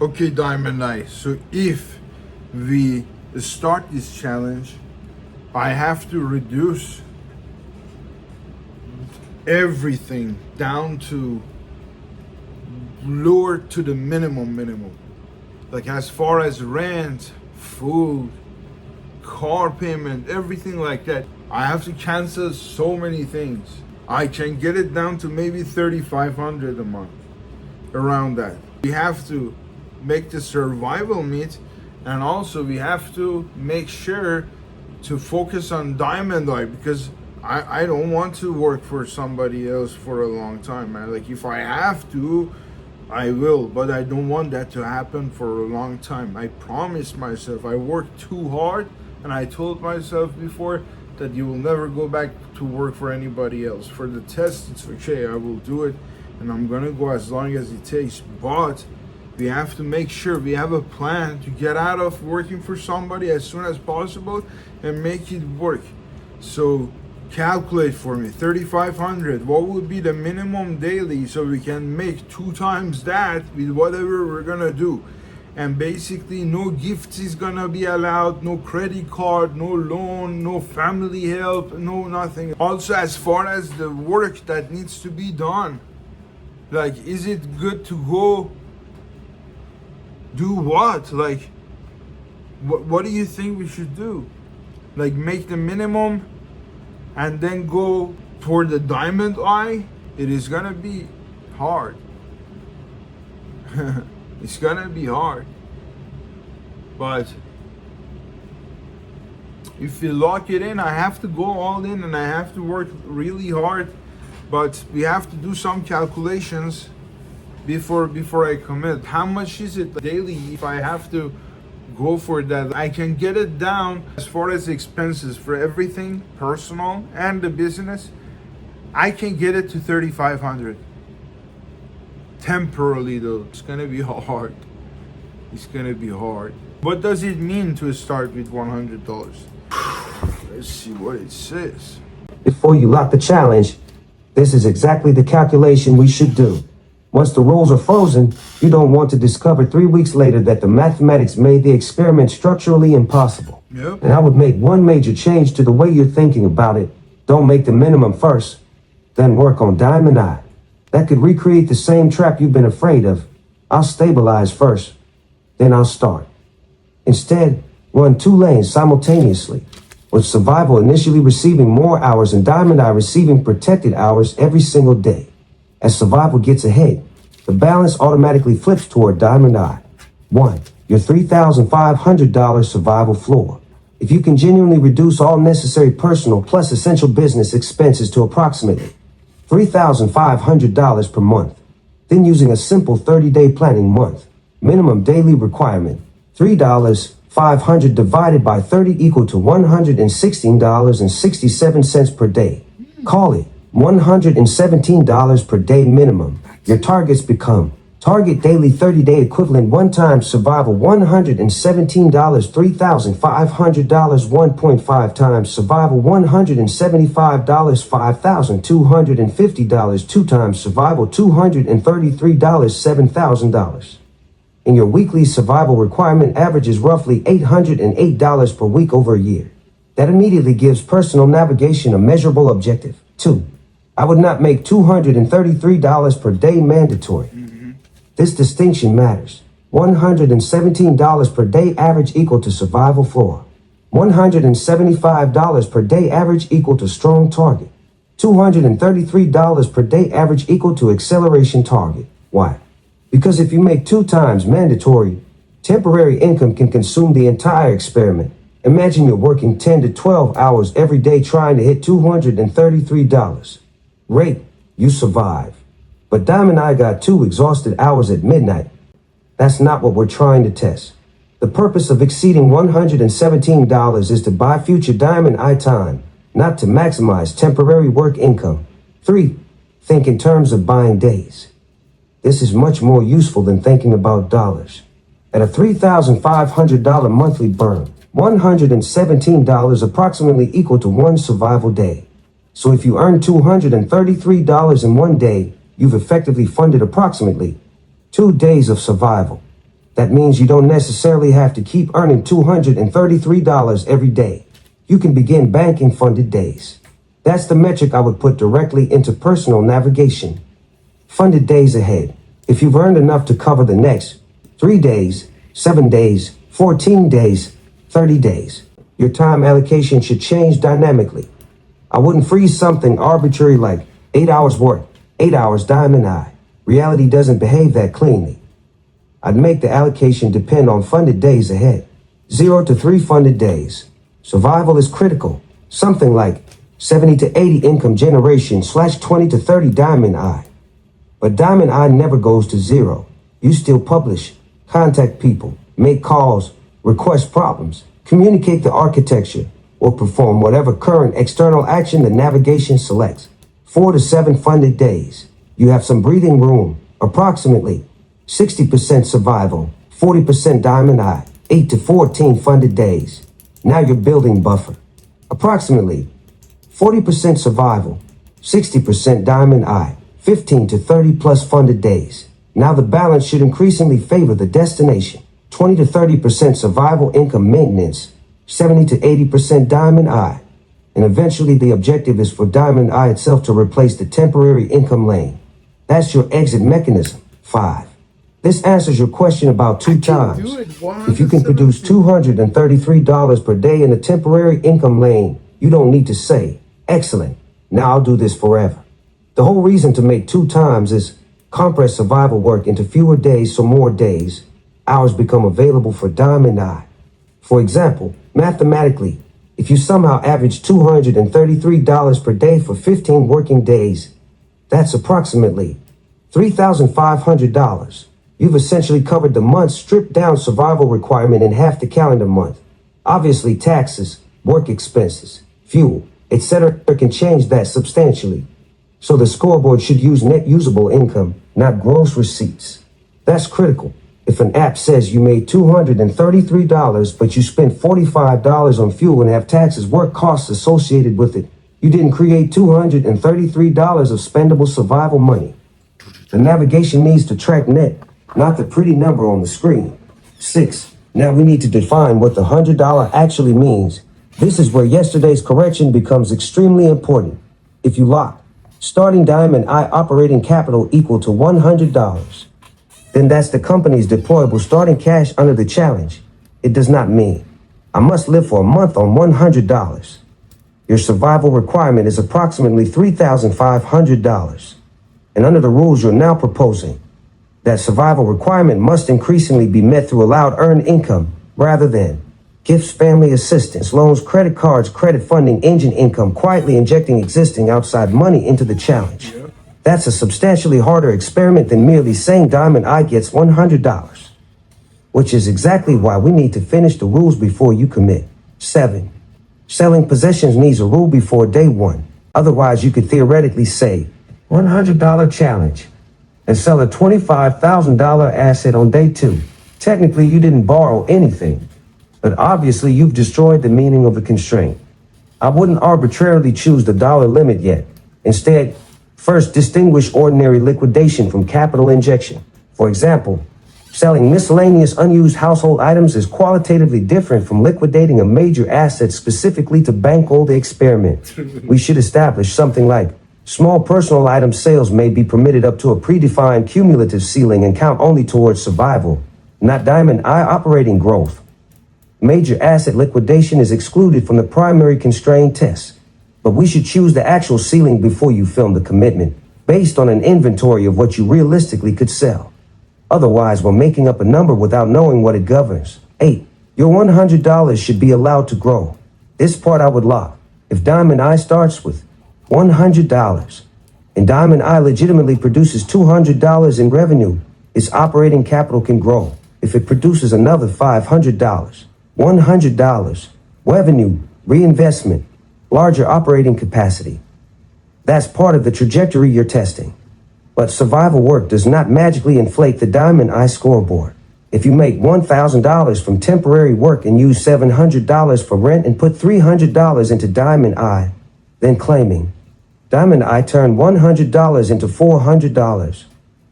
Okay, Diamond Eye. So if we start this challenge, I have to reduce everything down to lower to the minimum. Like as far as rent, food, car payment, everything like that. I have to cancel so many things. I can get it down to maybe 3,500 a month, around that. We have to make the survival meet, and also we have to make sure to focus on Diamond Eye, because I don't want to work for somebody else for a long time, man. Like if I have to, I will, but I don't want that to happen for a long time. I promised myself, I worked too hard, and I told myself before that you will never go back to work for anybody else. For the test, it's okay, I will do it, and I'm gonna go as long as it takes, but we have to make sure we have a plan to get out of working for somebody as soon as possible and make it work. So calculate for me, 3,500, what would be the minimum daily so we can make 2 times that with whatever we're gonna do. And basically no gifts is gonna be allowed, no credit card, no loan, no family help, no nothing. Also, as far as the work that needs to be done, like, is it good to go do what? Like, what do you think we should do? Like, make the minimum and then go for the Diamond Eye? It is gonna be hard. It's gonna be hard. But if you lock it in, I have to go all in and I have to work really hard. But we have to do some calculations before I commit. How much is it daily if I have to go for that? I can get it down as far as expenses for everything, personal and the business. I can get it to 3,500. Temporarily though, it's gonna be hard. It's gonna be hard. What does it mean to start with $100? Let's see what it says. Before you lock the challenge, this is exactly the calculation we should do. Once the rules are frozen, you don't want to discover 3 weeks later that the mathematics made the experiment structurally impossible. Yep. And I would make one major change to the way you're thinking about it. Don't make the minimum first, then work on Diamond Eye. That could recreate the same trap you've been afraid of. I'll stabilize first, then I'll start. Instead, run 2 lanes simultaneously, with survival initially receiving more hours and Diamond Eye receiving protected hours every single day. As survival gets ahead, the balance automatically flips toward Diamond Eye. 1. Your $3,500 survival floor. If you can genuinely reduce all necessary personal plus essential business expenses to approximately $3,500 per month, then using a simple 30-day planning month, minimum daily requirement, $3,500 divided by 30 equal to $116.67 per day. Call it $117 per day minimum. Your targets become target daily 30-day equivalent one-time survival $117, $3,500 1.5 times survival $175, $5,250 2 times survival $233, $7,000. And your weekly survival requirement averages roughly $808 per week over a year. That immediately gives personal navigation a measurable objective. 2. I would not make $233 per day mandatory. This distinction matters. $117 per day average equal to survival floor. $175 per day average equal to strong target. $233 per day average equal to acceleration target. Why? Because if you make 2 times mandatory, temporary income can consume the entire experiment. Imagine you're working 10 to 12 hours every day trying to hit $233. Great, you survive. But Diamond Eye got 2 exhausted hours at midnight. That's not what we're trying to test. The purpose of exceeding $117 is to buy future Diamond Eye time, not to maximize temporary work income. 3. Think in terms of buying days. This is much more useful than thinking about dollars. At a $3,500 monthly burn, $117 approximately equal to 1 survival day. So if you earn $233 in 1 day, you've effectively funded approximately 2 days of survival. That means you don't necessarily have to keep earning $233 every day. You can begin banking funded days. That's the metric I would put directly into personal navigation. Funded days ahead. If you've earned enough to cover the next 3 days, 7 days, 14 days, 30 days, your time allocation should change dynamically. I wouldn't freeze something arbitrary like 8 hours work, 8 hours diamond eye. Reality doesn't behave that cleanly. I'd make the allocation depend on funded days ahead. 0 to 3 funded days. Survival is critical. Something like 70 to 80 income generation / 20 to 30 diamond eye. But diamond eye never goes to 0. You still publish, contact people, make calls, request problems, communicate the architecture, or perform whatever current external action the navigation selects. 4 to 7 funded days. You have some breathing room, approximately 60% survival, 40% diamond eye, 8 to 14 funded days. Now you're building buffer. Approximately 40% survival, 60% diamond eye, 15 to 30 plus funded days. Now the balance should increasingly favor the destination. 20 to 30% survival income maintenance, 70 to 80% diamond eye. And eventually the objective is for diamond eye itself to replace the temporary income lane. That's your exit mechanism. 5. This answers your question about 2 times. If you can produce $233 per day in a temporary income lane, you don't need to say, excellent, now I'll do this forever. The whole reason to make 2 times is compress survival work into fewer days so more days, hours become available for diamond eye. For example, mathematically, if you somehow average $233 per day for 15 working days, that's approximately $3,500. You've essentially covered the month's stripped down survival requirement in half the calendar month. Obviously, taxes, work expenses, fuel, etc. can change that substantially. So the scoreboard should use net usable income, not gross receipts. That's critical. If an app says you made $233, but you spent $45 on fuel and have taxes, work costs associated with it, you didn't create $233 of spendable survival money. The navigation needs to track net, not the pretty number on the screen. 6. Now we need to define what the $100 actually means. This is where yesterday's correction becomes extremely important. If you lock starting diamond eye operating capital equal to $100, then that's the company's deployable starting cash under the challenge. It does not mean I must live for a month on $100. Your survival requirement is approximately $3,500. And under the rules you're now proposing, that survival requirement must increasingly be met through allowed earned income rather than gifts, family assistance, loans, credit cards, credit funding, engine income, quietly injecting existing outside money into the challenge. That's a substantially harder experiment than merely saying diamond eye gets $100, which is exactly why we need to finish the rules before you commit. 7. Selling possessions needs a rule before day 1. Otherwise, you could theoretically say $100 challenge and sell a $25,000 asset on day 2. Technically, you didn't borrow anything, but obviously you've destroyed the meaning of the constraint. I wouldn't arbitrarily choose the dollar limit yet. Instead, first distinguish ordinary liquidation from capital injection. For example, selling miscellaneous unused household items is qualitatively different from liquidating a major asset specifically to bankroll the experiment. We should establish something like small personal item sales may be permitted up to a predefined cumulative ceiling and count only towards survival, not diamond eye operating growth. Major asset liquidation is excluded from the primary constraint test, but we should choose the actual ceiling before you film the commitment, based on an inventory of what you realistically could sell. Otherwise, we're making up a number without knowing what it governs. 8. Your $100 should be allowed to grow. This part I would lock. If diamond eye starts with $100, and diamond eye legitimately produces $200 in revenue, its operating capital can grow. If it produces another $500, $100, revenue, reinvestment, larger operating capacity. That's part of the trajectory you're testing. But survival work does not magically inflate the diamond eye scoreboard. If you make $1,000 from temporary work and use $700 for rent and put $300 into diamond eye, then claiming diamond eye turned $100 into $400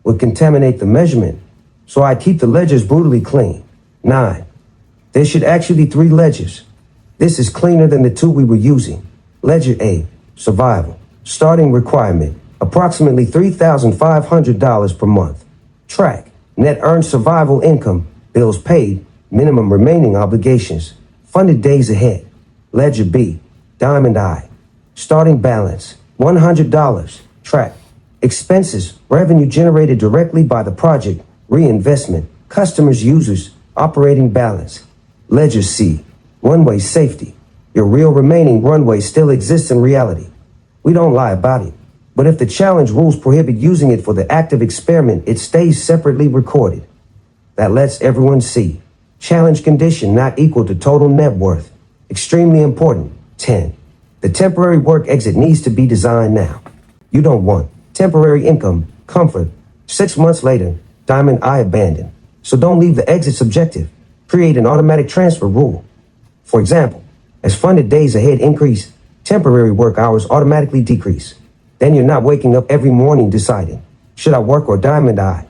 would contaminate the measurement. So I keep the ledgers brutally clean. 9. There should actually be 3 ledgers. This is cleaner than the 2 we were using. Ledger A, survival. Starting requirement, approximately $3,500 per month. Track, net earned survival income, bills paid, minimum remaining obligations, funded days ahead. Ledger B, Diamond Eye. Starting balance, $100. Track, expenses, revenue generated directly by the project, reinvestment, customers, users, operating balance. Ledger C, runway safety. Your real remaining runway still exists in reality. We don't lie about it. But if the challenge rules prohibit using it for the active experiment, it stays separately recorded. That lets everyone see. Challenge condition not equal to total net worth. Extremely important. 10. The temporary work exit needs to be designed now. You don't want temporary income, comfort. 6 months later, Diamond Eye abandoned. So don't leave the exit subjective. Create an automatic transfer rule. For example, as funded days ahead increase, temporary work hours automatically decrease. Then you're not waking up every morning deciding, should I work or Diamond Eye?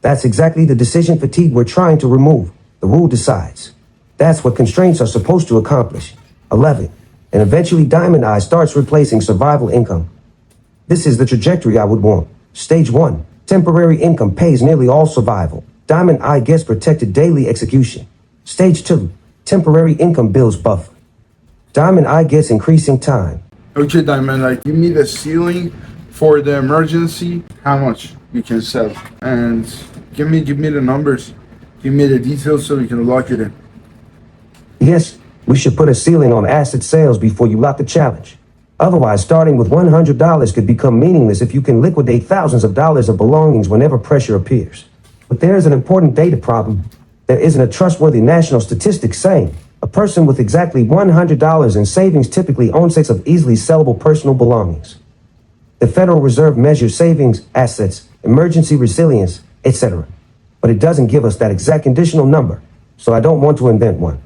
That's exactly the decision fatigue we're trying to remove. The rule decides. That's what constraints are supposed to accomplish. 11. And eventually Diamond Eye starts replacing survival income. This is the trajectory I would want. Stage 1. Temporary income pays nearly all survival. Diamond Eye gets protected daily execution. Stage 2. Temporary income bills buffer. Diamond Eye gets increasing time. Okay, Diamond, like give me the ceiling for the emergency, how much you can sell, and give me the numbers, give me the details so we can lock it in. Yes, we should put a ceiling on asset sales before you lock the challenge. Otherwise, starting with $100 could become meaningless if you can liquidate thousands of dollars of belongings whenever pressure appears. But there is an important data problem. There isn't a trustworthy national statistic saying a person with exactly $100 in savings typically owns 6 of easily sellable personal belongings. The Federal Reserve measures savings, assets, emergency resilience, etc. But it doesn't give us that exact conditional number, so I don't want to invent one.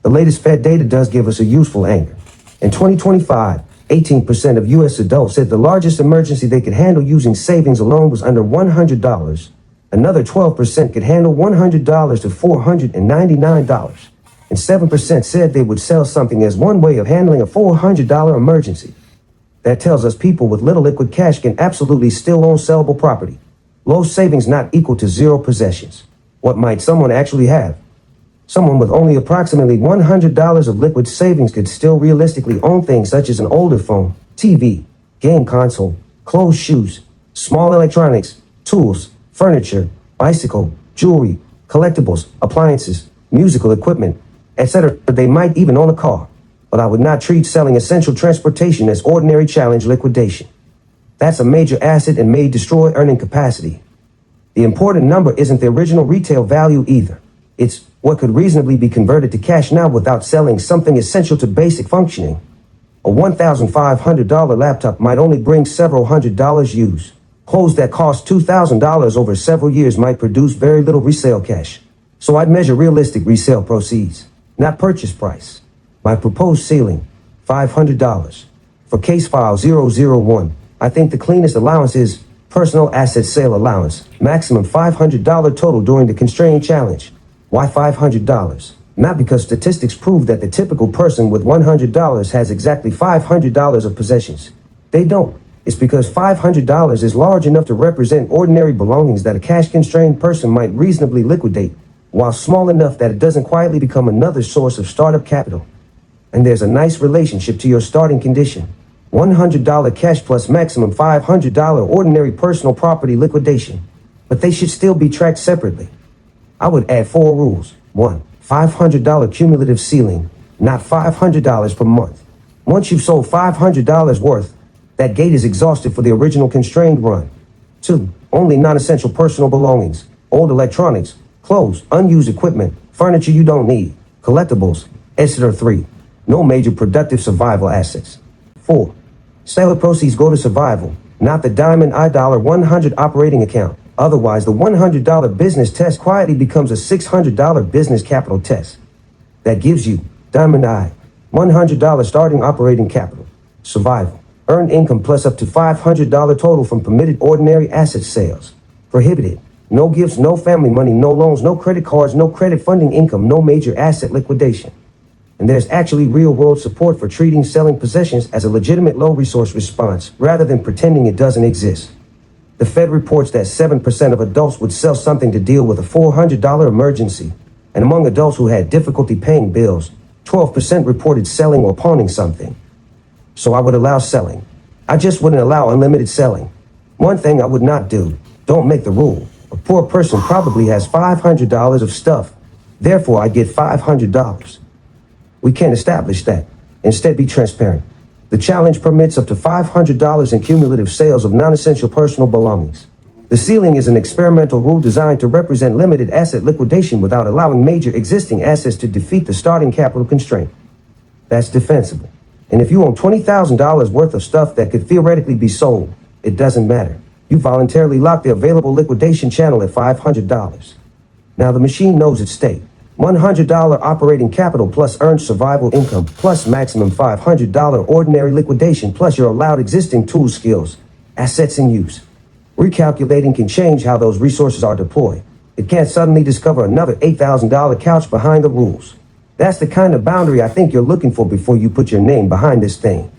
The latest Fed data does give us a useful anchor. In 2025, 18% of U.S. adults said the largest emergency they could handle using savings alone was under $100. Another 12% could handle $100 to $499. And 7% said they would sell something as one way of handling a $400 emergency. That tells us people with little liquid cash can absolutely still own sellable property. Low savings not equal to 0 possessions. What might someone actually have? Someone with only approximately $100 of liquid savings could still realistically own things such as an older phone, TV, game console, clothes, shoes, small electronics, tools, furniture, bicycle, jewelry, collectibles, appliances, musical equipment, etc. They might even own a car, but I would not treat selling essential transportation as ordinary challenge liquidation. That's a major asset and may destroy earning capacity. The important number isn't the original retail value either. It's what could reasonably be converted to cash now without selling something essential to basic functioning. A $1,500 laptop might only bring several $100s used. Clothes that cost $2,000 over several years might produce very little resale cash. So I'd measure realistic resale proceeds, not purchase price. My proposed ceiling, $500. For case file 001, I think the cleanest allowance is personal asset sale allowance, maximum $500 total during the constrained challenge. Why $500? Not because statistics prove that the typical person with $100 has exactly $500 of possessions. They don't. It's because $500 is large enough to represent ordinary belongings that a cash-constrained person might reasonably liquidate, while small enough that it doesn't quietly become another source of startup capital. And there's a nice relationship to your starting condition. $100 cash plus maximum $500 ordinary personal property liquidation. But they should still be tracked separately. I would add 4 rules. 1. $500 cumulative ceiling, not $500 per month. Once you've sold $500 worth, that gate is exhausted for the original constrained run. 2. Only non-essential personal belongings, old electronics, clothes, unused equipment, furniture you don't need, collectibles, etc. 3. No major productive survival assets. 4. Sale proceeds go to survival, not the Diamond Eye $100 operating account. Otherwise, the $100 business test quietly becomes a $600 business capital test. That gives you, Diamond Eye, $100 starting operating capital. Survival. Earned income plus up to $500 total from permitted ordinary asset sales. Prohibited. No gifts, no family money, no loans, no credit cards, no credit funding income, no major asset liquidation. And there's actually real-world support for treating selling possessions as a legitimate low-resource response, rather than pretending it doesn't exist. The Fed reports that 7% of adults would sell something to deal with a $400 emergency, and among adults who had difficulty paying bills, 12% reported selling or pawning something. So I would allow selling. I just wouldn't allow unlimited selling. One thing I would not do, don't make the rule. A poor person probably has $500 of stuff, therefore I get $500. We can't establish that. Instead, be transparent. The challenge permits up to $500 in cumulative sales of non-essential personal belongings. The ceiling is an experimental rule designed to represent limited asset liquidation without allowing major existing assets to defeat the starting capital constraint. That's defensible. And if you own $20,000 worth of stuff that could theoretically be sold, it doesn't matter. You voluntarily lock the available liquidation channel at $500. Now the machine knows its state. $100 operating capital plus earned survival income plus maximum $500 ordinary liquidation plus your allowed existing tool skills, assets in use. Recalculating can change how those resources are deployed. It can't suddenly discover another $8,000 couch behind the rules. That's the kind of boundary I think you're looking for before you put your name behind this thing.